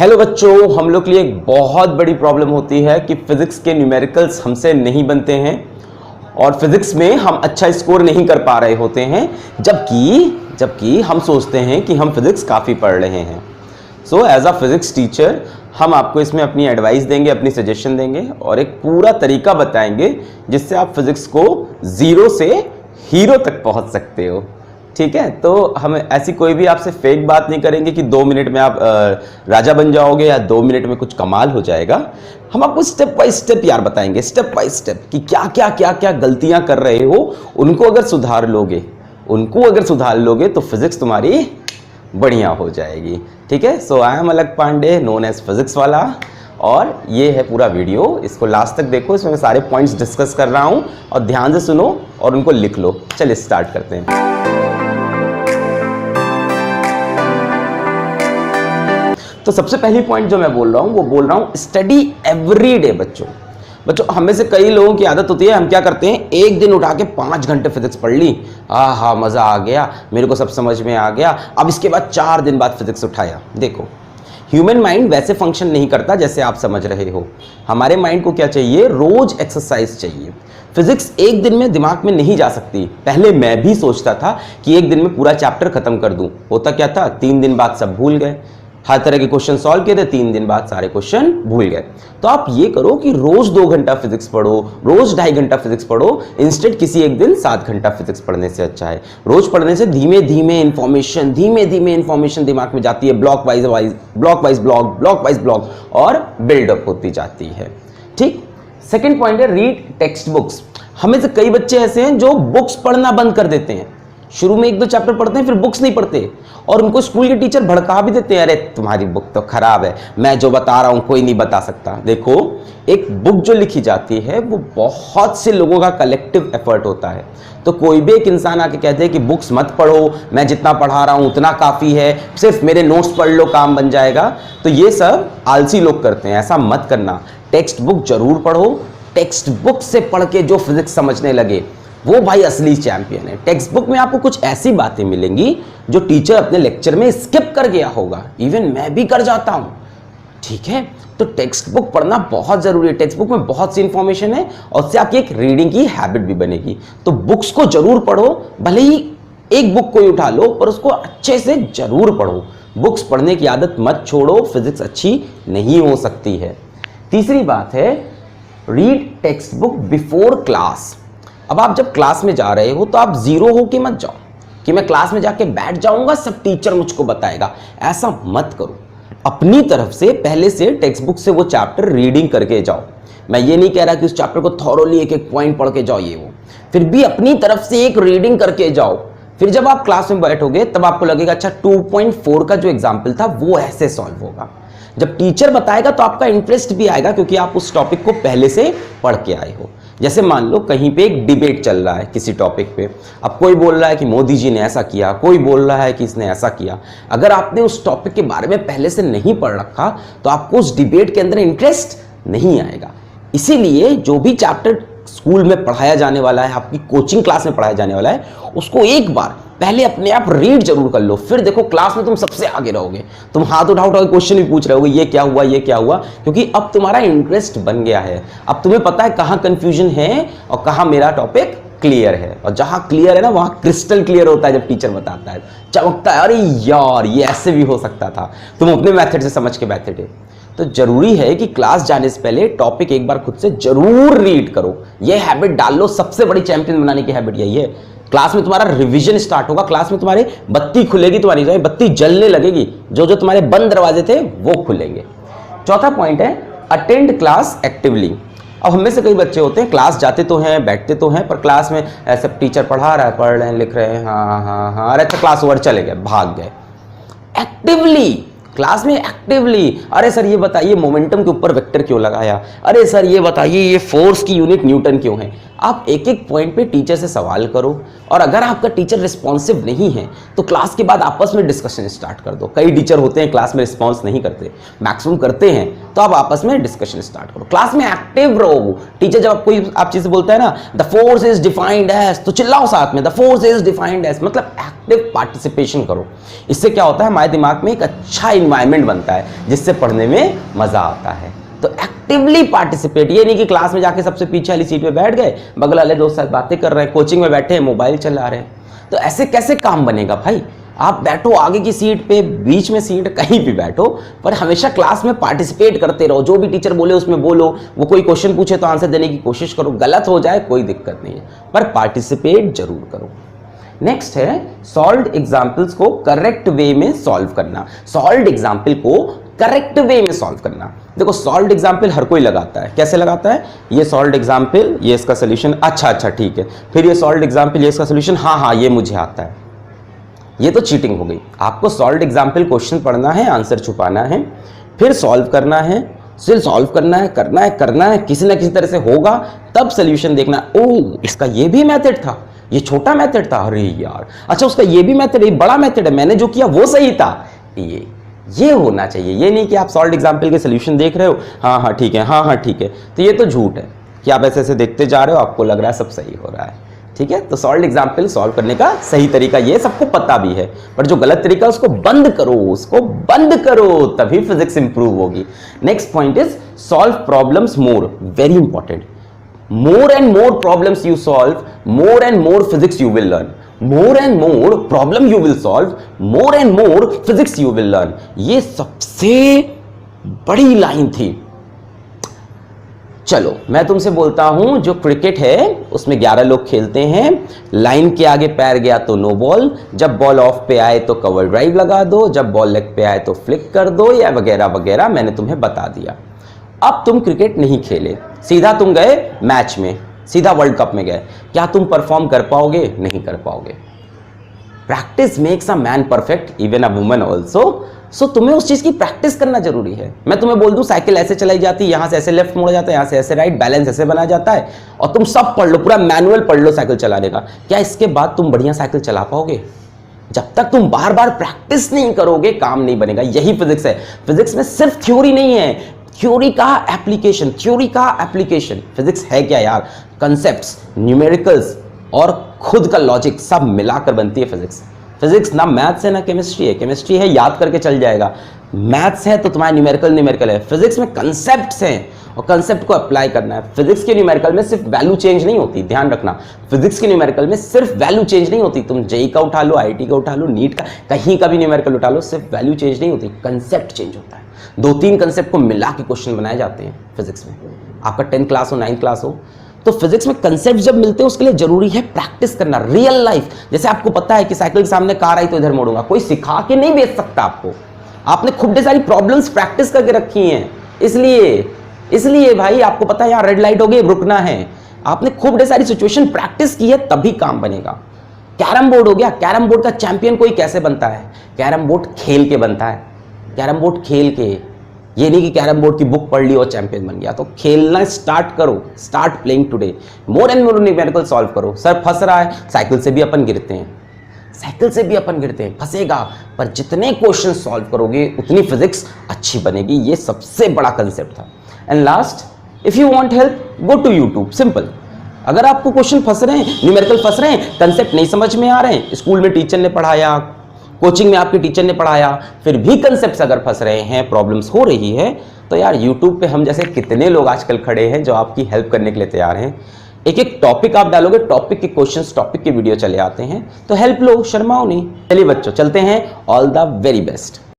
Hello बच्चों, हम लोग के लिए एक बहुत बड़ी प्रॉब्लम होती है कि फिजिक्स के न्यूमेरिकल्स हमसे नहीं बनते हैं और फिजिक्स में हम अच्छा स्कोर नहीं कर पा रहे होते हैं, जबकि हम सोचते हैं कि हम फिजिक्स काफ़ी पढ़ रहे हैं। So as a physics teacher हम आपको इसमें अपनी एडवाइस देंगे, अपनी सजेशन देंगे और एक पूरा तरीका बताएंगे जिससे आप फिजिक्स को जीरो से हीरो तक पहुंच सकते हो। ठीक है, तो हम ऐसी कोई भी आपसे फेक बात नहीं करेंगे कि 2 मिनट में आप राजा बन जाओगे या 2 मिनट में कुछ कमाल हो जाएगा। हम आपको स्टेप बाय स्टेप यार बताएंगे, स्टेप बाय स्टेप कि क्या गलतियां कर रहे हो, उनको अगर सुधार लोगे तो फिजिक्स तुम्हारी बढ़िया हो जाएगी। ठीक है, सो आई एम अलग पांडे, नोन एज फिजिक्स वाला, और ये है पूरा वीडियो। इसको लास्ट तक देखो, इसमें मैं सारे पॉइंट्स डिस्कस कर रहा हूं और ध्यान से सुनो और उनको लिख लो। चलिए स्टार्ट करते हैं। तो सबसे पहली पॉइंट जो मैं बोल रहा हूं वो बोल रहा हूं स्टडी एवरी डे। बच्चों हमें से कई लोगों की आदत होती है, हम क्या करते हैं, एक दिन उठा के 5 घंटे फिजिक्स पढ़ ली, हाँ मजा आ गया, मेरे को सब समझ में आ गया, अब इसके बाद 4 दिन बाद फिजिक्स उठाया। देखो, ह्यूमन माइंड वैसे फंक्शन नहीं करता जैसे आप समझ रहे हो। हमारे माइंड को क्या चाहिए, रोज एक्सरसाइज चाहिए। फिजिक्स एक दिन में दिमाग में नहीं जा सकती। पहले मैं भी सोचता था कि एक दिन में पूरा चैप्टर खत्म कर दूं। होता क्या था, 3 दिन बाद सब भूल गए, हर तरह के क्वेश्चन सॉल्व किए थे, 3 दिन बाद सारे क्वेश्चन भूल गए। तो आप ये करो कि रोज 2 घंटा फिजिक्स पढ़ो, रोज 2.5 घंटा फिजिक्स पढ़ो, इंस्टेड किसी एक दिन 7 घंटा फिजिक्स पढ़ने से अच्छा है। रोज पढ़ने से धीमे धीमे इंफॉर्मेशन दिमाग में जाती है, ब्लॉक वाइज ब्लॉक और बिल्डअप होती जाती है। ठीक, सेकेंड पॉइंट है रीड टेक्स्ट बुक्स। हमें से कई बच्चे ऐसे हैं जो बुक्स पढ़ना बंद कर देते हैं। शुरू में 1-2 चैप्टर पढ़ते हैं, फिर बुक्स नहीं पढ़ते और उनको स्कूल के टीचर भड़का भी देते हैं, अरे तुम्हारी बुक तो खराब है, मैं जो बता रहा हूं कोई नहीं बता सकता। देखो, एक बुक जो लिखी जाती है वो बहुत से लोगों का कलेक्टिव एफर्ट होता है। तो कोई भी एक इंसान आके कहते हैं कि बुक्स मत पढ़ो, मैं जितना पढ़ा रहा हूं उतना काफी है, सिर्फ मेरे नोट्स पढ़ लो काम बन जाएगा, तो ये सब आलसी लोग करते हैं। ऐसा मत करना, टेक्स्ट बुक जरूर पढ़ो। टेक्स्ट बुक से पढ़ के जो फिजिक्स समझने लगे वो भाई असली चैंपियन है। टेक्स्ट बुक में आपको कुछ ऐसी बातें मिलेंगी जो टीचर अपने लेक्चर में स्किप कर गया होगा, इवन मैं भी कर जाता हूं। ठीक है, तो टेक्स्ट बुक पढ़ना बहुत जरूरी है। टेक्स्ट बुक में बहुत सी इंफॉर्मेशन है और उससे आपकी एक रीडिंग की हैबिट भी बनेगी। तो बुक्स को जरूर पढ़ो, भले ही एक बुक कोई उठा लो पर उसको अच्छे से जरूर पढ़ो। बुक्स पढ़ने की आदत मत छोड़ो, फिजिक्स अच्छी नहीं हो सकती है। तीसरी बात है read text book before class. अब आप जब क्लास में जा रहे हो तो आप जीरो हो के मत जाओ कि मैं क्लास में जाके बैठ जाऊंगा, सब टीचर मुझको बताएगा। ऐसा मत करो, अपनी तरफ से पहले से टेक्स्ट बुक से वो चैप्टर रीडिंग करके जाओ। मैं ये नहीं कह रहा कि उस चैप्टर को थॉरोली एक पॉइंट पढ़ के जाओ, ये वो, फिर भी अपनी तरफ से एक रीडिंग करके जाओ। फिर जब आप क्लास में बैठोगे तब आपको लगेगा अच्छा 2.4 का जो एग्जाम्पल था वो ऐसे सॉल्व होगा। जब टीचर बताएगा तो आपका इंटरेस्ट भी आएगा क्योंकि आप उस टॉपिक को पहले से पढ़ के आए हो। जैसे मान लो कहीं पे एक डिबेट चल रहा है किसी टॉपिक पे, अब कोई बोल रहा है कि मोदी जी ने ऐसा किया, कोई बोल रहा है कि इसने ऐसा किया। अगर आपने उस टॉपिक के बारे में पहले से नहीं पढ़ रखा तो आपको उस डिबेट के अंदर इंटरेस्ट नहीं आएगा। इसीलिए जो भी चैप्टर स्कूल में पढ़ाया जाने वाला है, आपकी कोचिंग क्लास में पढ़ाया जाने वाला है, उसको एक बार पहले अपने आप रीड जरूर कर लो। फिर देखो क्लास में तुम सबसे आगे रहोगे, तुम हाथ उठा उठा क्वेश्चन भी पूछ रहे होगे, ये क्या हुआ, क्योंकि अब तुम्हारा इंटरेस्ट बन गया है। अब तुम्हें पता है कहाँ कंफ्यूजन है और कहाँ मेरा टॉपिक क्लियर है। और जहां क्लियर है ना वहां क्रिस्टल क्लियर होता है। जब टीचर बताता है चमकता है, अरे यार ये ऐसे भी हो सकता था, तुम अपने मेथड से समझ के बैठे थे। तो जरूरी है कि क्लास जाने से पहले टॉपिक एक बार खुद से जरूर रीड करो। यह हैबिट डाल लो, सबसे बड़ी चैंपियन बनाने की हैबिट यही है। क्लास में तुम्हारा रिवीजन स्टार्ट होगा, क्लास में तुम्हारे बत्ती खुलेगी, तुम्हारी बत्ती जलने लगेगी, जो तुम्हारे बंद दरवाजे थे वो खुलेंगे। चौथा पॉइंट है अटेंड क्लास एक्टिवली। अब हमें से कई बच्चे होते हैं क्लास जाते तो हैं, बैठते तो हैं, पर क्लास में ऐसे टीचर पढ़ा रहा है, पढ़ रहे हैं, लिख रहे हैं, हाँ, अरे तो क्लास ओवर, चले गए, भाग गए। एक्टिवली क्लास में एक्टिवली, अरे सर ये बताइए मोमेंटम के ऊपर वेक्टर क्यों लगाया, अरे सर ये बताइए ये फोर्स की यूनिट न्यूटन क्यों है। आप एक एक पॉइंट पे टीचर से सवाल करो, और अगर आपका टीचर रिस्पॉन्सिव नहीं है तो क्लास के बाद आपस में डिस्कशन स्टार्ट कर दो। कई टीचर होते हैं क्लास में रिस्पॉन्स नहीं करते, मैक्सिमम करते हैं, तो आप आपस में डिस्कशन स्टार्ट करो, क्लास में एक्टिव रहो। टीचर जब कोई आप चीज़ बोलता है ना, the force is defined as, तो चिल्लाओ साथ में, the force is defined as, मतलब एक्टिव पार्टिसिपेशन करो। इससे क्या होता है, हमारे दिमाग में एक अच्छा इन्वायरमेंट बनता है जिससे पढ़ने में मजा आता है। तो एक्टिवली पार्टिसिपेट, ये नहीं कि क्लास में जाके सबसे पीछे वाली सीट पे बैठ गए, बगल वाले दोस्त साथ बातें कर रहे हैं, कोचिंग में बैठे हैं मोबाइल चला रहे हैं, तो ऐसे कैसे काम बनेगा भाई। आप बैठो आगे की सीट पे, बीच में सीट, कहीं भी बैठो, पर हमेशा क्लास में पार्टिसिपेट करते रहो। जो भी टीचर बोले उसमें बोलो, वो कोई क्वेश्चन पूछे तो आंसर देने की कोशिश करो, गलत हो जाए कोई दिक्कत नहीं है, पर पार्टिसिपेट जरूर करो। नेक्स्ट है सॉल्व्ड एग्जाम्पल्स को करेक्ट वे में सॉल्व करना। सॉल्व्ड एग्जाम्पल को करेक्ट वे में सॉल्व करना। देखो सॉल्व्ड एग्जाम्पल हर कोई लगाता है, कैसे लगाता है, ये सॉल्व्ड एग्जाम्पल, ये इसका सोल्यूशन, अच्छा ठीक है, फिर ये सॉल्व्ड एग्जाम्पल, ये इसका सोल्यूशन, हाँ ये मुझे आता है। ये तो चीटिंग हो गई। आपको सॉल्व्ड एग्जाम्पल क्वेश्चन पढ़ना है, आंसर छुपाना है, फिर सॉल्व करना है, फिर सॉल्व करना है, किसी ना किसी तरह से होगा, तब सोल्यूशन देखना। ओ इसका ये भी मेथड था, ये छोटा मेथड था, अरे यार अच्छा उसका ये भी मेथड है, बड़ा मेथड है, मैंने जो किया वो सही था। ये होना चाहिए। ये नहीं कि आप सॉल्व्ड एग्जाम्पल के सोल्यूशन देख रहे हो, हाँ ठीक है, तो ये तो झूठ है कि आप ऐसे देखते जा रहे हो, आपको लग रहा है सब सही हो रहा है, ठीक है। तो सॉल्व्ड एग्जाम्पल सॉल्व करने का सही तरीका ये सबको पता भी है, पर जो गलत तरीका उसको बंद करो, तभी फिजिक्स इंप्रूव होगी। Next point is solve problems more, very important. More and more problems you solve, more and more physics you will learn. More and more problem you will solve, more and more physics you will learn. ये सबसे बड़ी line थी। चलो मैं तुमसे बोलता हूं, जो क्रिकेट है उसमें 11 लोग खेलते हैं, लाइन के आगे पैर गया तो नो बॉल, जब बॉल ऑफ पे आए तो कवर ड्राइव लगा दो, जब बॉल लेग पे आए तो फ्लिक कर दो, या वगैरह वगैरह मैंने तुम्हें बता दिया। अब तुम क्रिकेट नहीं खेले, सीधा तुम गए मैच में, सीधा वर्ल्ड कप में गए, क्या तुम परफॉर्म कर पाओगे? नहीं कर पाओगे। Practice makes a man perfect, even a woman also. So तुम्हें उस चीज की प्रैक्टिस करना जरूरी है। मैं तुम्हें बोल दूं साइकिल ऐसे चलाई जाती है, यहां से ऐसे लेफ्ट मोड़ा जाता है, यहां से ऐसे राइट, बैलेंस ऐसे बना जाता है, और तुम सब पढ़ लो, पूरा मैनुअल पढ़ लो साइकिल चलाने का, क्या इसके बाद तुम बढ़िया साइकिल चला पाओगे? जब तक तुम बार बार प्रैक्टिस नहीं करोगे काम नहीं बनेगा। यही फिजिक्स है। फिजिक्स में सिर्फ थ्योरी नहीं है, थ्योरी का एप्लीकेशन। फिजिक्स है क्या यार? कंसेप्ट्स, न्यूमेरिकल्स और खुद का लॉजिक सब मिलाकर बनती है फिजिक्स। फिजिक्स ना मैथ्स है ना केमिस्ट्री है। केमिस्ट्री है याद करके चल जाएगा, मैथ्स है तो तुम्हारा न्यूमेरिकल है। फिजिक्स में कंसेप्ट्स हैं और कंसेप्ट को अप्लाई करना है। फिजिक्स के न्यूमेरिकल में सिर्फ वैल्यू चेंज नहीं होती, ध्यान रखना। फिजिक्स के न्यूमेरिकल में सिर्फ वैल्यू चेंज नहीं होती। तुम जेई का उठा लो, आईटी का उठा लो, नीट का, कहीं का भी न्यूमेरिकल उठा लो, सिर्फ वैल्यू चेंज नहीं होती, कंसेप्ट चेंज होता है। 2-3 कंसेप्ट को मिला के क्वेश्चन बनाए जाते हैं फिजिक्स में। आपका 10th क्लास हो, 9th क्लास हो, तो फिजिक्स में कंसेप्ट जब मिलते हैं उसके लिए जरूरी है प्रैक्टिस करना, रियल लाइफ। जैसे आपको पता है कि साइकिल के सामने कार आई तो इधर मोड़ूंगा, कोई सिखा के नहीं बेच सकता आपको। आपने खूब ढेर सारी प्रॉब्लम्स प्रैक्टिस करके रखी हैं, इसलिए भाई आपको पता है यार रेड लाइट हो गई, रुकना है। आपने खूब ढेर सारी सिचुएशन प्रैक्टिस की है, तभी काम बनेगा। कैरम बोर्ड हो गया, कैरम बोर्ड का चैंपियन कोई कैसे बनता है? कैरम बोर्ड खेल के बनता है। कैरम बोर्ड खेल के, ये नहीं कि कैरम बोर्ड की बुक पढ़ ली और चैंपियन बन गया। तो खेलना स्टार्ट करो, start playing today, more and more numerical solve करो। सर फंस रहा है, साइकिल से भी अपन गिरते हैं, फंसेगा, पर जितने क्वेश्चन सॉल्व करोगे उतनी फिजिक्स अच्छी बनेगी। ये सबसे बड़ा कंसेप्ट था। And last, if you want help go to YouTube, simple. अगर आपको क्वेश्चन फंस रहे हैं, न्यूमेरिकल फंस रहे हैं, कंसेप्ट नहीं समझ में आ रहे हैं, स्कूल में टीचर ने पढ़ाया, कोचिंग में आपके टीचर ने पढ़ाया, फिर भी कंसेप्ट्स अगर फंस रहे हैं, प्रॉब्लम्स हो रही है, तो यार यूट्यूब पे हम जैसे कितने लोग आजकल खड़े हैं जो आपकी हेल्प करने के लिए तैयार हैं। एक टॉपिक आप डालोगे, टॉपिक के क्वेश्चंस, टॉपिक के वीडियो चले आते हैं, तो हेल्प लो, शर्माओ नहीं। चलिए बच्चों चलते हैं, ऑल द वेरी बेस्ट।